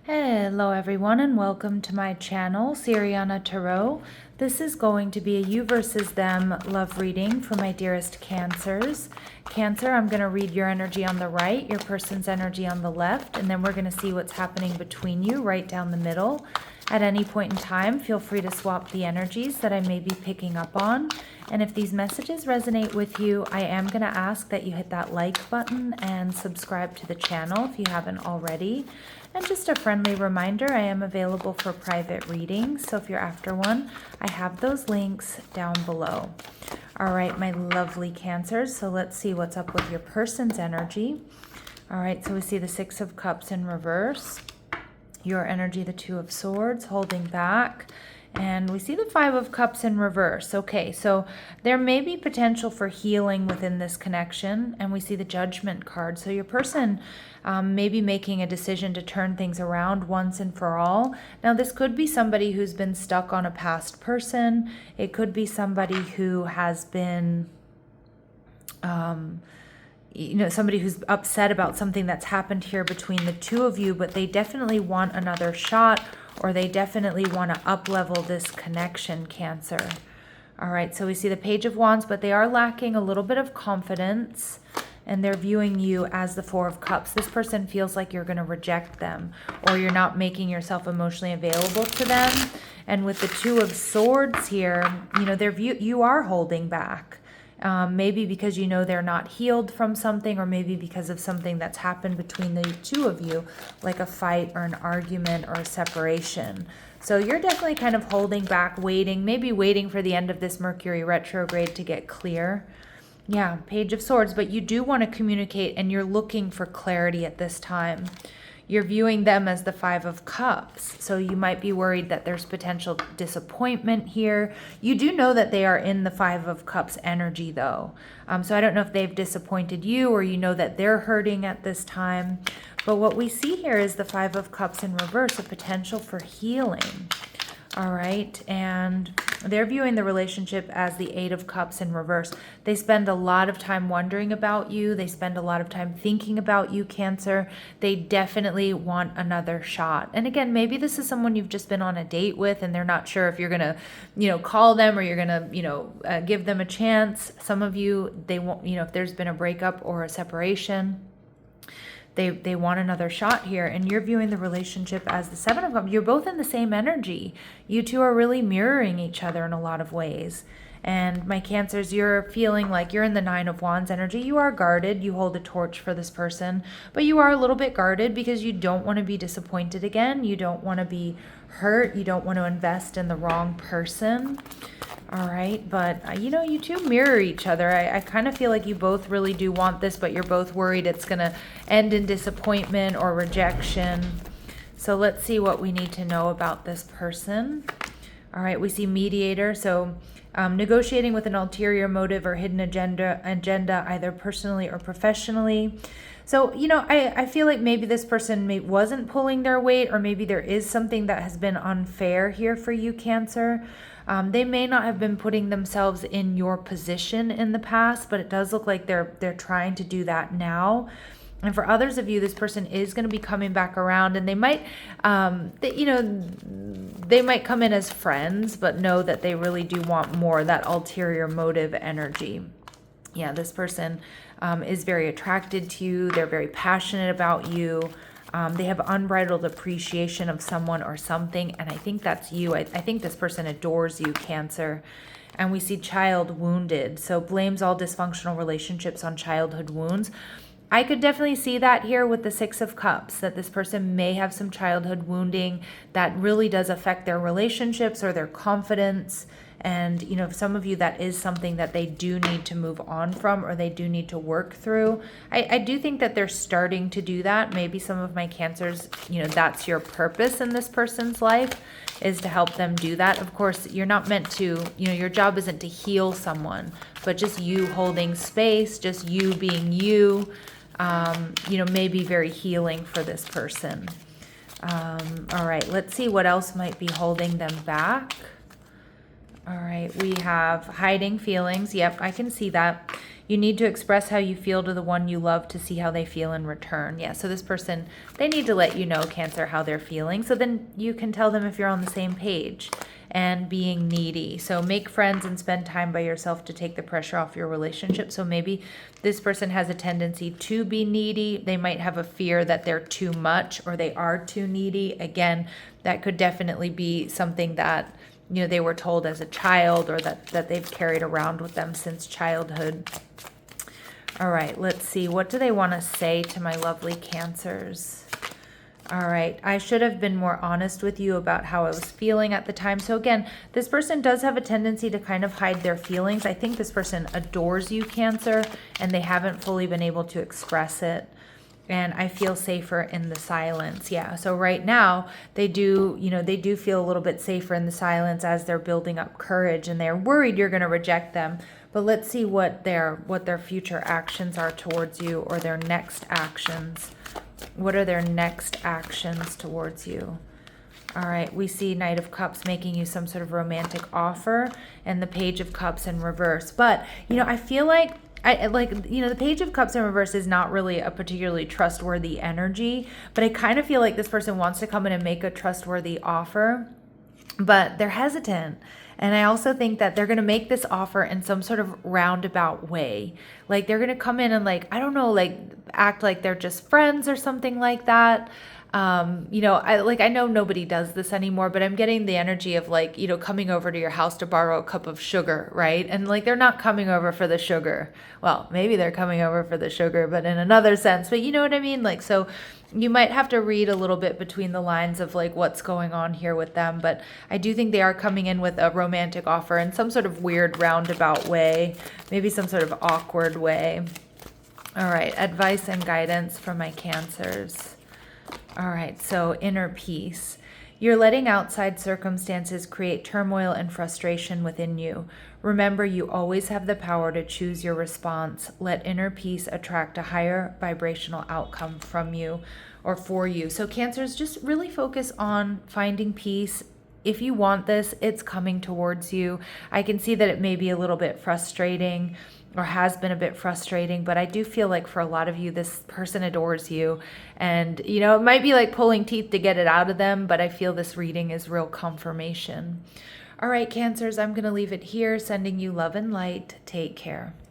Hello everyone and welcome to my channel, Sirianatarot. This is going to be a you versus them love reading for my dearest Cancers. Cancer, I'm going to read your energy on the right, your person's energy on the left, and then we're going to see what's happening between you right down the middle. At any point in time, feel free to swap the energies that I may be picking up on. And if these messages resonate with you, I am going to ask that you hit that like button and subscribe to the channel if you haven't already. And just a friendly reminder, I am available for private readings, so if you're after one, I have those links down below. All right, my lovely Cancers, so let's see what's up with your person's energy. All right, so we see the Six of Cups in reverse. Your energy, the Two of Swords, holding back. And we see the Five of Cups in reverse. Okay, so there may be potential for healing within this connection. And we see the Judgment card. So your person may be making a decision to turn things around once and for all. Now, this could be somebody who's been stuck on a past person. It could be somebody who has been... somebody who's upset about something that's happened here between the two of you, but they definitely want another shot, or they definitely want to up-level this connection, Cancer. All right, so we see the Page of Wands, but they are lacking a little bit of confidence, and they're viewing you as the Four of Cups. This person feels like you're going to reject them, or you're not making yourself emotionally available to them. And with the Two of Swords here, you are holding back. Maybe because you know they're not healed from something, or maybe because of something that's happened between the two of you, like a fight or an argument or a separation. So you're definitely kind of holding back, waiting, maybe waiting for the end of this Mercury retrograde to get clear. Yeah, Page of Swords, but you do want to communicate and you're looking for clarity at this time. You're viewing them as the Five of Cups, so you might be worried that there's potential disappointment here. You do know that they are in the Five of Cups energy, though. So I don't know if they've disappointed you, or you know that they're hurting at this time. But what we see here is the Five of Cups in reverse, a potential for healing. All right, and they're viewing the relationship as the Eight of Cups in reverse. They spend a lot of time wondering about you. They spend a lot of time thinking about you, Cancer. They definitely want another shot. And again, maybe this is someone you've just been on a date with, and they're not sure if you're going to, call them, or you're going to, give them a chance. Some of you, they won't, if there's been a breakup or a separation, They want another shot here, and you're viewing the relationship as the Seven of Cups. You're both in the same energy. You two are really mirroring each other in a lot of ways. And my Cancers, you're feeling like you're in the Nine of Wands energy. You are guarded. You hold a torch for this person, but you are a little bit guarded because you don't want to be disappointed again. You don't want to be hurt. You don't want to invest in the wrong person. All right, but you two mirror each other. I kind of feel like you both really do want this, but you're both worried it's going to end in disappointment or rejection. So let's see what we need to know about this person. All right, we see mediator. So negotiating with an ulterior motive or hidden agenda, either personally or professionally. So, I feel like maybe this person wasn't pulling their weight, or maybe there is something that has been unfair here for you, Cancer. They may not have been putting themselves in your position in the past, but it does look like they're trying to do that now. And for others of you, this person is going to be coming back around, and they might, they might come in as friends, but know that they really do want more, that ulterior motive energy. Yeah, this person is very attracted to you. They're very passionate about you. They have unbridled appreciation of someone or something, and I think that's you. I think this person adores you, Cancer. And we see child wounded, so blames all dysfunctional relationships on childhood wounds. I could definitely see that here with the Six of Cups, that this person may have some childhood wounding that really does affect their relationships or their confidence. And, some of you, that is something that they do need to move on from, or they do need to work through. I do think that they're starting to do that. Maybe some of my Cancers, that's your purpose in this person's life, is to help them do that. Of course, you're not meant to, your job isn't to heal someone, but just you holding space, just you being you, may be very healing for this person. All right, let's see what else might be holding them back. All right, we have hiding feelings. Yep, I can see that. You need to express how you feel to the one you love to see how they feel in return. Yeah, so this person, they need to let you know, Cancer, how they're feeling. So then you can tell them if you're on the same page. And being needy. So make friends and spend time by yourself to take the pressure off your relationship. So maybe this person has a tendency to be needy. They might have a fear that they're too much or they are too needy. Again, that could definitely be something that, you know, they were told as a child, or that they've carried around with them since childhood. All right, let's see. What do they want to say to my lovely Cancers? All right, I should have been more honest with you about how I was feeling at the time. So again, this person does have a tendency to kind of hide their feelings. I think this person adores you, Cancer, and they haven't fully been able to express it. And I feel safer in the silence. Yeah, so right now they do, you know, they do feel a little bit safer in the silence as they're building up courage, and they're worried you're going to reject them. But let's see what their future actions are towards you, or their next actions. What are their next actions towards you? All right, we see Knight of Cups making you some sort of romantic offer, and the Page of Cups in reverse. But, you know, I feel like, the Page of Cups in reverse is not really a particularly trustworthy energy, but I kind of feel like this person wants to come in and make a trustworthy offer, but they're hesitant. And I also think that they're going to make this offer in some sort of roundabout way. Like they're going to come in and act like they're just friends or something like that. I know nobody does this anymore, but I'm getting the energy of coming over to your house to borrow a cup of sugar, right? And they're not coming over for the sugar. Well, maybe they're coming over for the sugar, but in another sense, but you know what I mean? So you might have to read a little bit between the lines of what's going on here with them, but I do think they are coming in with a romantic offer in some sort of weird roundabout way, maybe some sort of awkward way. All right, advice and guidance for my Cancers. All right, so inner peace. You're letting outside circumstances create turmoil and frustration within you. Remember, you always have the power to choose your response. Let inner peace attract a higher vibrational outcome from you or for you. So Cancers, just really focus on finding peace. If you want this, it's coming towards you. I can see that it may be a little bit frustrating, or has been a bit frustrating, but I do feel like for a lot of you, this person adores you, and it might be like pulling teeth to get it out of them, but I feel this reading is real confirmation. All right, Cancers, I'm going to leave it here, sending you love and light. Take care.